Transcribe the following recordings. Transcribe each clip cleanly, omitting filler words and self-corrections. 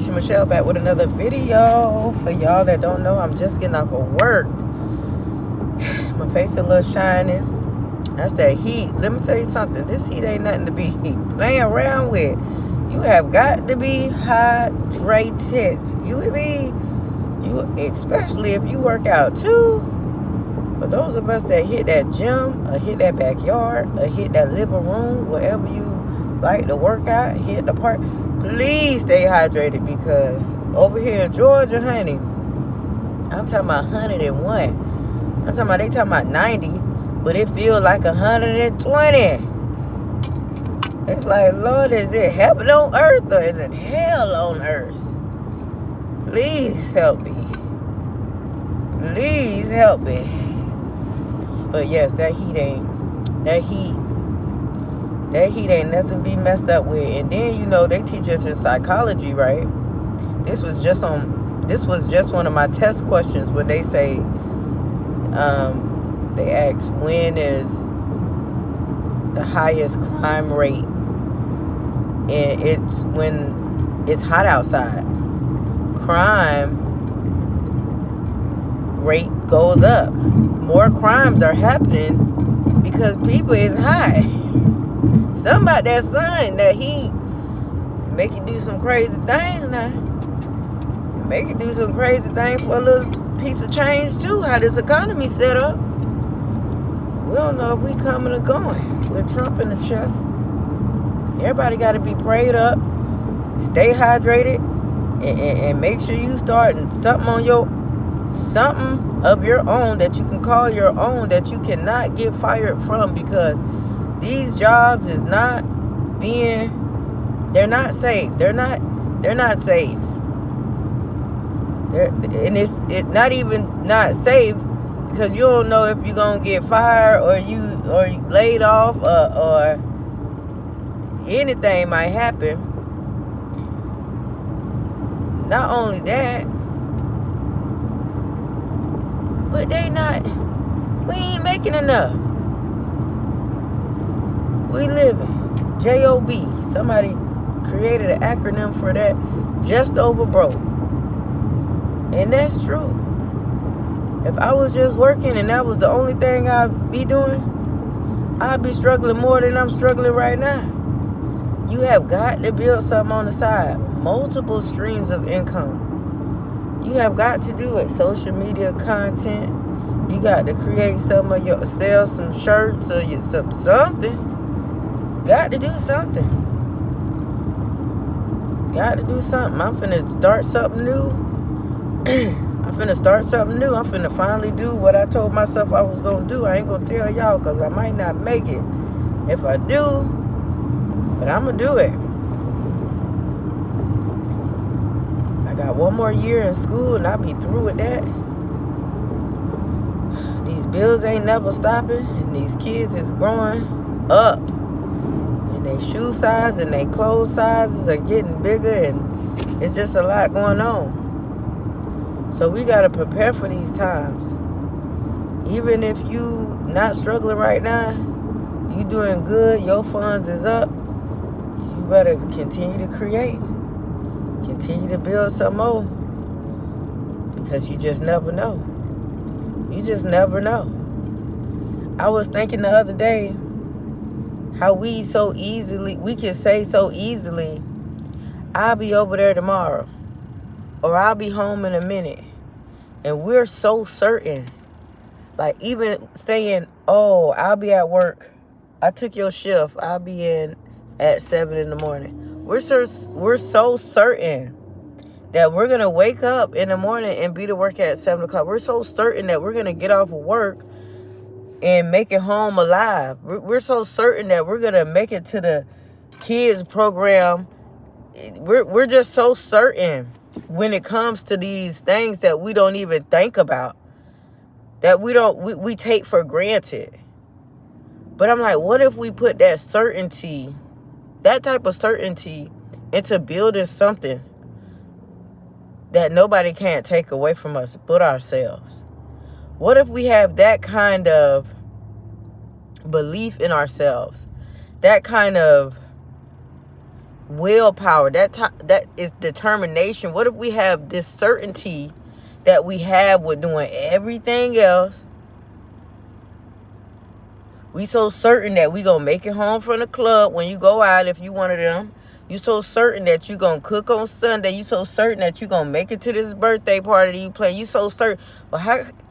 Keisha Michelle back with another video. For y'all that don't know, I'm just getting off of work. My face a little shining. That's that heat. Let me tell you something. This heat ain't nothing to be playing around with. You have got to be hydrated. You with me? You, especially if you work out too. For those of us that hit that gym, or hit that backyard, or hit that living room, wherever you like to work out, hit the park, please stay hydrated, because over here in Georgia, honey, I'm talking about 101. I'm talking about, they talking about 90, but it feels like 120. It's like, Lord, is it heaven on earth or is it hell on earth? Please help me. Please help me. But yes, that heat ain't nothing to be messed up with. And then, you know, they teach us in psychology, right? This was just one of my test questions when they say, they ask, when is the highest crime rate? And it's when it's hot outside. Crime rate goes up. More crimes are happening because people is hot. Something about that sun, that heat, make you do some crazy things now. Make you do some crazy things for a little piece of change too. How this economy set up. We don't know if we coming or going with Trump in the chair. Everybody got to be prayed up, stay hydrated, and make sure you starting something of your own that you can call your own, that you cannot get fired from, because these jobs is not they're not safe. They're not safe. And it's not even not safe, because you don't know if you're gonna get fired or laid off, or anything might happen. Not only that, but we ain't making enough. We living. J-O-B. Somebody created an acronym for that. Just over broke. And that's true. If I was just working and that was the only thing I'd be doing, I'd be struggling more than I'm struggling right now. You have got to build something on the side. Multiple streams of income. You have got to do it. Social media content. You got to create sell some shirts or something. Got to do something. Got to do something. I'm finna start something new. I'm finna finally do what I told myself I was gonna do. I ain't gonna tell y'all, because I might not make it if I do. But I'm gonna do it. Got one more year in school and I'll be through with that. These bills ain't never stopping, and these kids is growing up, and their shoe size and their clothes sizes are getting bigger, and it's just a lot going on. So we got to prepare for these times. Even if you not struggling right now, you doing good, your funds is up, you better continue to create. Continue to build some more, because you just never know. You just never know. I was thinking the other day how we can say so easily, I'll be over there tomorrow, or I'll be home in a minute. And we're so certain. Like, even saying, oh, I'll be at work. I took your shift. I'll be in at 7 in the morning. We're so certain that we're going to wake up in the morning and be to work at 7 o'clock. We're so certain that we're going to get off of work and make it home alive. We're so certain that we're going to make it to the kids program. We're just so certain when it comes to these things that we don't even think about, that we take for granted. But I'm like, what if we put that type of certainty into building something that nobody can't take away from us but ourselves? What if we have that kind of belief in ourselves, that kind of willpower. That is determination. What if we have this certainty that we have with doing everything else? We so certain that we gonna make it home from the club when you go out, if you one of them. You so certain that you gonna cook on Sunday. You so certain that you gonna make it to this birthday party that you play. You so certain. But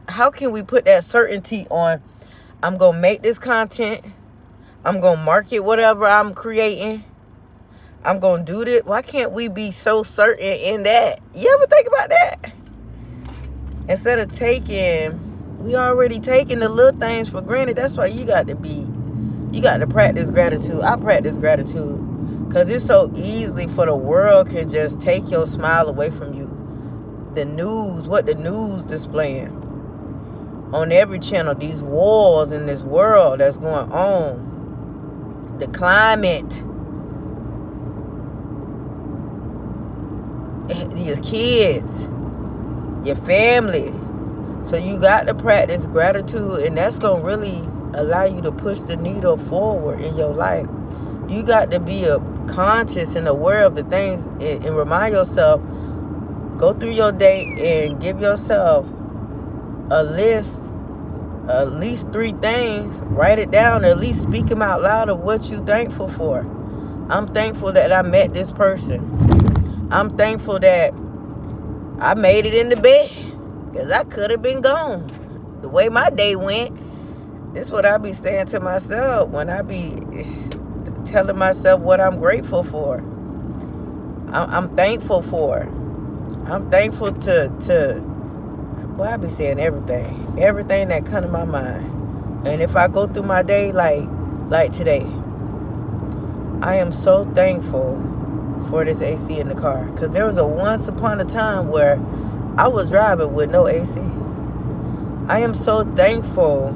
how can we put that certainty on? I'm gonna make this content. I'm gonna market whatever I'm creating. I'm gonna do this. Why can't we be so certain in that? You ever think about that? Instead of we already taking the little things for granted. That's why you got to practice gratitude. I practice gratitude because it's so easily for the world can just take your smile away from you. The news, what the news displaying on every channel, these wars in this world that's going on, the climate, your kids, your family. So you got to practice gratitude, and that's going to really allow you to push the needle forward in your life. You got to be conscious and aware of the things and remind yourself, go through your day and give yourself a list, at least 3 things, write it down, at least speak them out loud of what you're thankful for. I'm thankful that I met this person. I'm thankful that I made it in the bed. Because I could have been gone. The way my day went, this is what I be saying to myself when I be telling myself what I'm grateful for. I'm thankful for. I'm thankful to well, I be saying everything. Everything that come to my mind. And if I go through my day like today, I am so thankful for this AC in the car. Because there was a once upon a time where I was driving with no AC. I am so thankful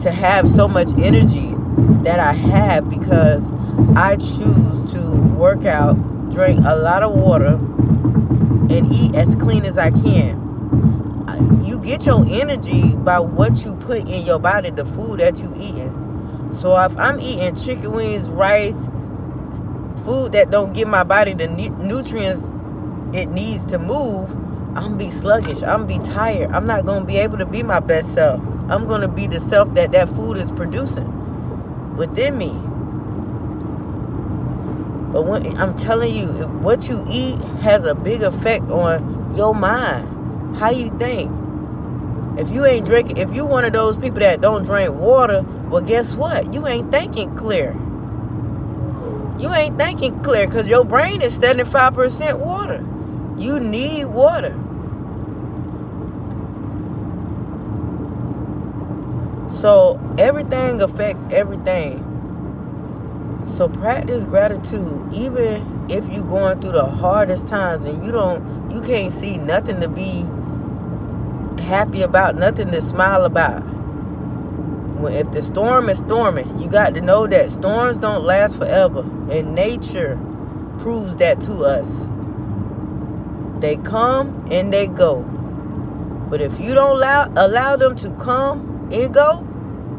to have so much energy that I have because I choose to work out, drink a lot of water, and eat as clean as I can. You get your energy by what you put in your body, the food that you eating. So if I'm eating chicken wings, rice, food that don't give my body the nutrients it needs to move, I'm be sluggish. I'm be tired. I'm not going to be able to be my best self. I'm going to be the self that food is producing within me. But when I'm telling you, what you eat has a big effect on your mind, how you think. If you ain't drinking, if you one of those people that don't drink water, well, guess what? You ain't thinking clear. You ain't thinking clear because your brain is 75% water. You need water. So everything affects everything. So practice gratitude, even if you're going through the hardest times and you can't see nothing to be happy about, nothing to smile about. If the storm is storming, you got to know that storms don't last forever, and nature proves that to us. They come and they go. But if you don't allow them to come and go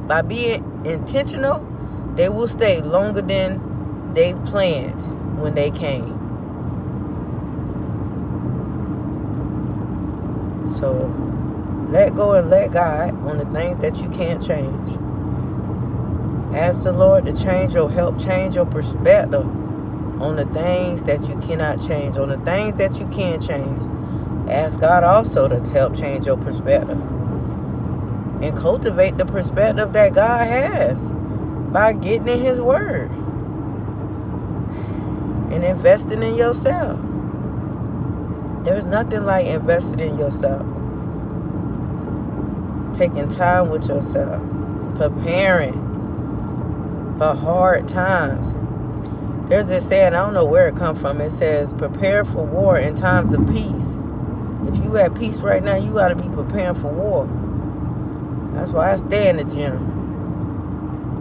by being intentional, they will stay longer than they planned when they came. So let go and let God on the things that you can't change. Ask the Lord to help change your perspective on the things that you cannot change, on the things that you can change. Ask God also to help change your perspective and cultivate the perspective that God has by getting in His Word and investing in yourself. There's nothing like investing in yourself. Taking time with yourself, preparing for hard times. There's this saying, I don't know where it comes from. It says, prepare for war in times of peace. If you at peace right now, you got to be preparing for war. That's why I stay in the gym.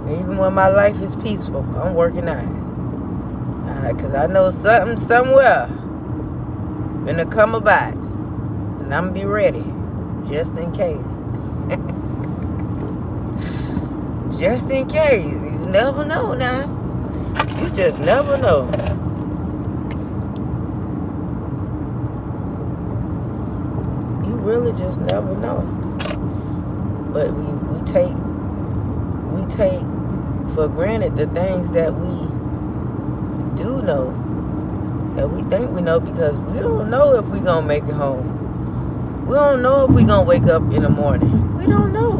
Even when my life is peaceful, I'm working out. Because I know something somewhere gonna come about. And I'm going to be ready, just in case. Just in case. You never know now. You just never know. You really just never know. But we take for granted the things that we do know, that we think we know, because we don't know if we're going to make it home. We don't know if we're going to wake up in the morning. We don't know.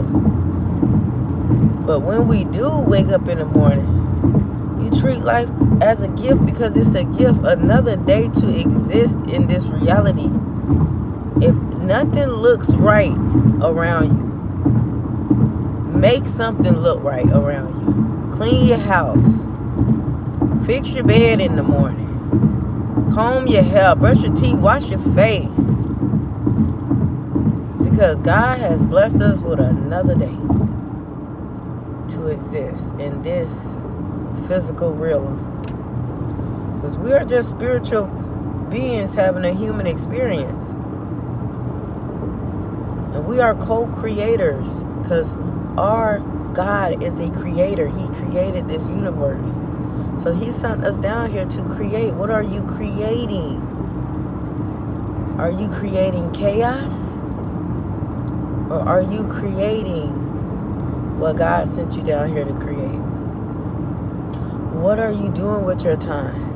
But when we do wake up in the morning, you treat life as a gift, because it's a gift, another day to exist in this reality. If nothing looks right around you, make something look right around you. Clean your house. Fix your bed in the morning. Comb your hair. Brush your teeth. Wash your face. Because God has blessed us with another day to exist in this physical realm. Because we are just spiritual beings having a human experience. And we are co-creators, because our God is a creator. He created this universe. So he sent us down here to create. What are you creating? Are you creating chaos? Or are you creating what God sent you down here to create? What are you doing with your time?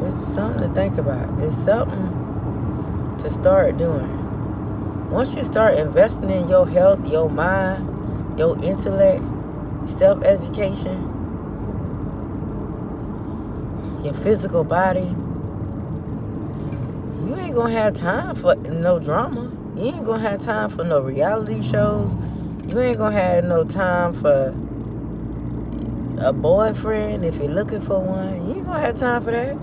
It's something to think about. It's something to start doing. Once you start investing in your health, your mind, your intellect, self-education, your physical body, you ain't gonna have time for no drama. You ain't gonna have time for no reality shows. You ain't gonna have no time for a boyfriend if you're looking for one. You ain't gonna have time for that.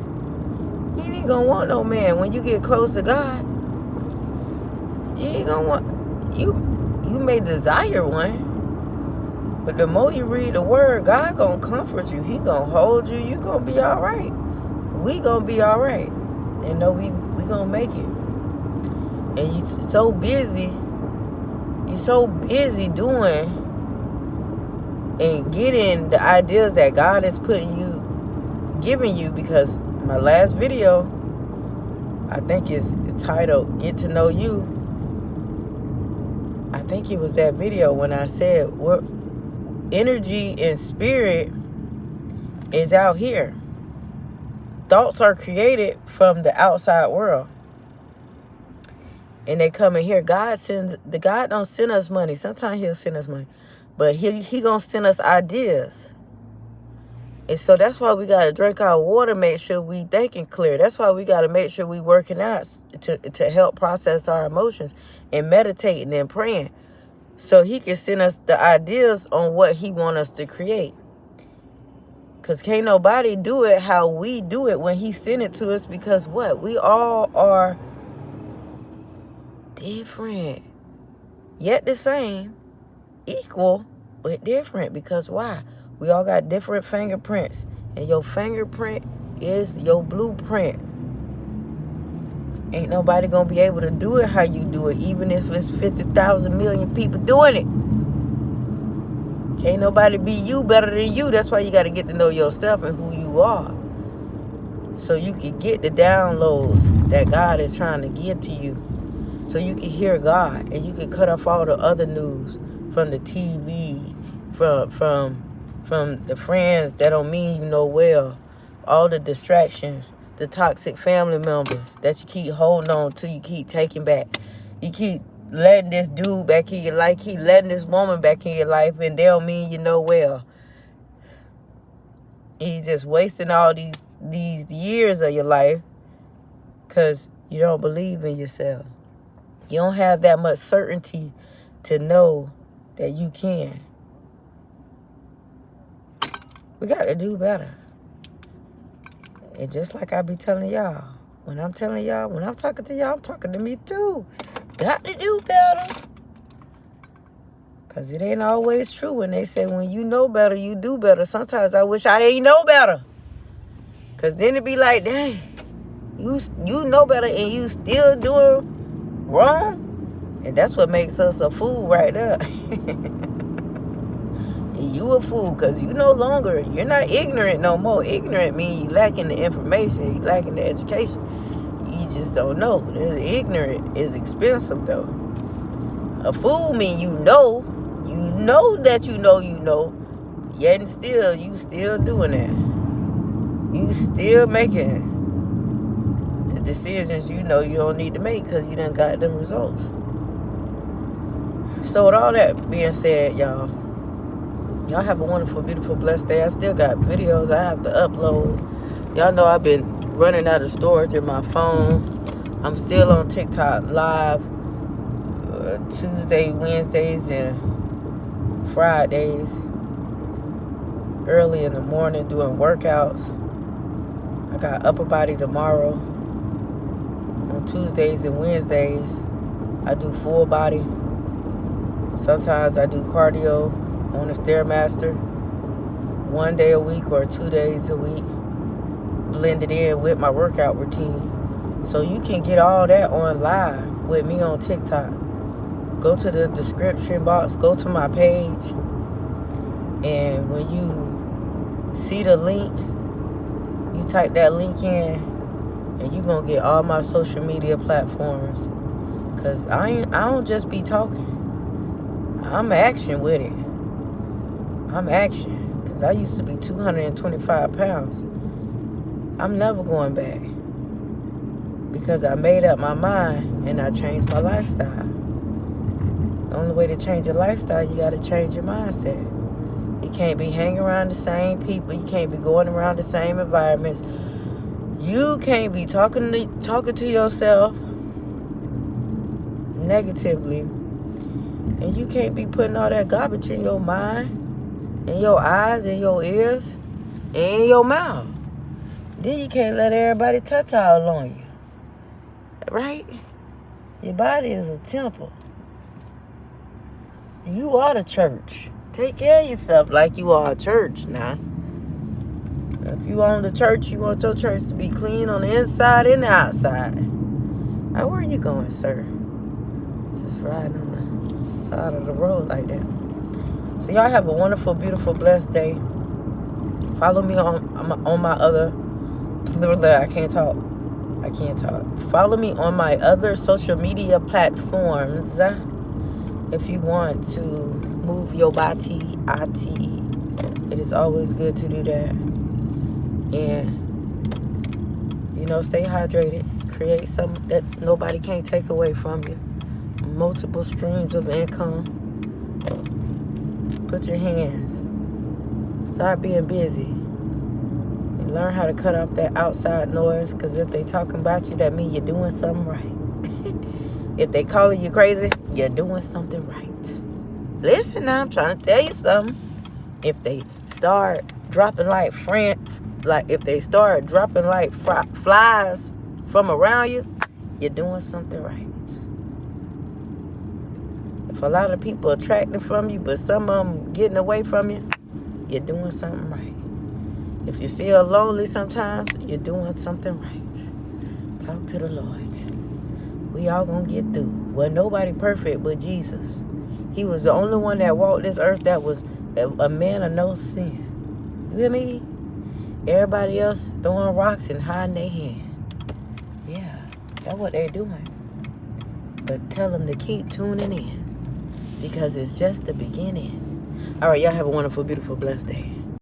You ain't gonna want no man. When you get close to God, you ain't gonna want, you may desire one, but the more you read the word, God gonna comfort you. He gonna hold you. You gonna be all right. We gonna be all right. And know we gonna make it. And you so busy doing and getting the ideas that God is giving you, because my last video, I think it's titled Get to Know You. I think it was that video when I said what energy and spirit is out here. Thoughts are created from the outside world, and they come in here. God don't send us money. Sometimes he'll send us money, but he gonna send us ideas. And so that's why we gotta drink our water, make sure we thinking clear. That's why we gotta make sure we working out to help process our emotions, and meditating and praying, so he can send us the ideas on what he want us to create. Because can't nobody do it how we do it when he sent it to us, because what? We all are different, yet the same, equal, but different. Because why? We all got different fingerprints, and your fingerprint is your blueprint. Ain't nobody gonna be able to do it how you do it, even if it's 50,000 million people doing it. Can't nobody be you better than you. That's why you got to get to know yourself and who you are, so you can get the downloads that God is trying to give to you, so you can hear God, and you can cut off all the other news from the TV, from the friends that don't mean you no well, all the distractions, the toxic family members that you keep holding on to, you keep taking back. You keep letting this dude back in your life, keep letting this woman back in your life, and they don't mean you know well. You just wasting all these years of your life because you don't believe in yourself. You don't have that much certainty to know that you can. We got to do better. And just like I be telling y'all, when I'm talking to y'all, I'm talking to me too. Got to do better. Because it ain't always true when they say when you know better, you do better. Sometimes I wish I didn't know better. Because then it be like, dang, you know better and you still doing wrong. And that's what makes us a fool right there. You a fool because you're not ignorant no more. Ignorant means you lacking the information, you lacking the education. You just don't know. Ignorant is expensive though. A fool means you know that you know, yet still you still doing that. You still making the decisions you don't need to make because you done got them results. So with all that being said, y'all have a wonderful, beautiful, blessed day. I still got videos I have to upload. Y'all know I've been running out of storage in my phone. I'm still on TikTok live Tuesday, Wednesdays, and Fridays. Early in the morning doing workouts. I got upper body tomorrow. On Tuesdays and Wednesdays, I do full body. Sometimes I do cardio on the Stairmaster 1 day a week or 2 days a week, blended in with my workout routine. So you can get all that on live with me on TikTok. Go to the description box, go to my page, and when you see the link, you type that link in, and you're going to get all my social media platforms. Because I don't just be talking. I'm action with it. I'm action. Because I used to be 225 pounds. I'm never going back. Because I made up my mind and I changed my lifestyle. The only way to change your lifestyle, you got to change your mindset. You can't be hanging around the same people. You can't be going around the same environments. You can't be talking to yourself negatively. And you can't be putting all that garbage in your mind, in your eyes, in your ears, and in your mouth. Then you can't let everybody touch all on you. Right? Your body is a temple. You are the church. Take care of yourself like you are a church now. If you own the church, you want your church to be clean on the inside and the outside. Now, where are you going, sir? Just riding on the side of the road like that. So y'all have a wonderful, beautiful, blessed day. Follow me on my other... I can't talk. Follow me on my other social media platforms if you want to move your body. It is always good to do that. And, stay hydrated. Create something that nobody can't take away from you. Multiple streams of income. Put your hands. Start being busy. And learn how to cut off that outside noise. Because if they talking about you, that means you're doing something right. If they calling you crazy, you're doing something right. Listen now, I'm trying to tell you something. If they start dropping like flies from around you, you're doing something right. If a lot of people are attracting from you, but some of them getting away from you, you're doing something right. If you feel lonely sometimes, you're doing something right. Talk to the Lord. We all gonna get through. Well, nobody perfect but Jesus. He was the only one that walked this earth that was a man of no sin. You hear me? Everybody else throwing rocks and hiding their hand. Yeah, that's what they're doing. But tell them to keep tuning in, because it's just the beginning. All right, y'all have a wonderful, beautiful, blessed day.